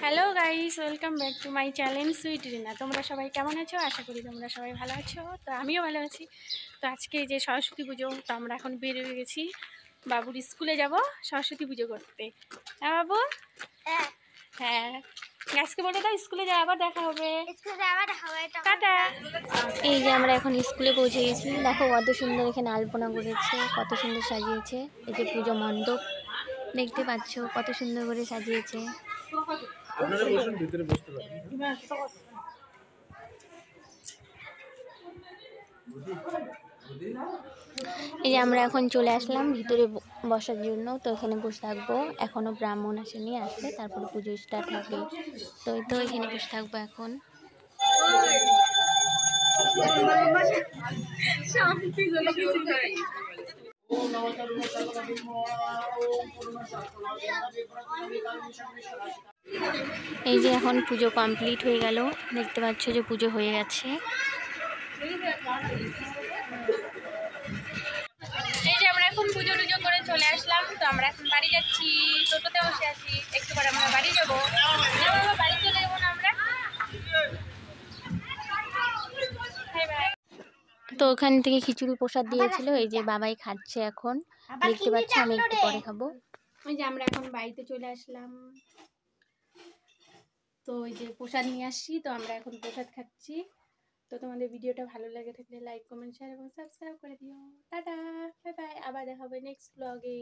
Hello guys, welcome back to my channel Sweet Rina. তোমরা সবাই কেমন আছো? আশা করি তোমরা সবাই ভালো আছো। তো আমিও ভালো আছি। তো আজকে যে সরস্বতী পুজো, তো আমরা এখন বেরিয়ে গেছি বাবুর স্কুলে যাব সরস্বতী পুজো করতে। হ্যাঁ বাবু? হ্যাঁ, আজকে বলে দাও স্কুলে যাই, আবার দেখা হবে। টাটা। এই যে আমরা এখন স্কুলে পৌঁছে গেছি। দেখো কত সুন্দর এখানে আলপনা করেছে, কত সুন্দর সাজিয়েছে। এই যে পুজো মণ্ডপ দেখতে পাচ্ছ, কত সুন্দর করে সাজিয়েছে। আপনারা বসুন, ভিতরে বসতে পারেন। এই যে আমরা এখন চলে আসলাম ভিতরে বসার জন্য। তো এখানে বসে থাকবো, এখনো ব্রাহ্মণ আসেনি, আসলে তারপরে পুজো স্টার্ট হবে। তো এখানে বসে থাকবো এখন। এই যে এখন পুজো কমপ্লিট হয়ে গেল, দেখতে পাচ্ছ যে পুজো হয়ে গেছে। এই যে আমরা এখন পুজো টুজো করে চলে আসলাম। তো আমরা এখন বাড়ি যাচ্ছি, টোটোতে বসে আছি। একটু পরে আমরা বাড়ি যাবো, বাড়ি চলে যাবো না আমরা। তো ওখান থেকে খিচুড়ি প্রসাদ দিয়েছিল, এই যে বাবাই খাচ্ছে এখন, দেখতে পাচ্ছ। আমি একটু পরে খাবো। ওই যে আমরা এখন বাড়িতে চলে আসলাম। তো ওই যে প্রসাদ নিয়ে আসছি, তো আমরা এখন প্রসাদ খাচ্ছি। তো তোমাদের ভিডিওটা ভালো লাগে থাকলে লাইক, কমেন্ট, শেয়ার এবং সাবস্ক্রাইব করে দিও। টাটা, বাই বাই, আবার দেখা হবে নেক্সট ব্লগে।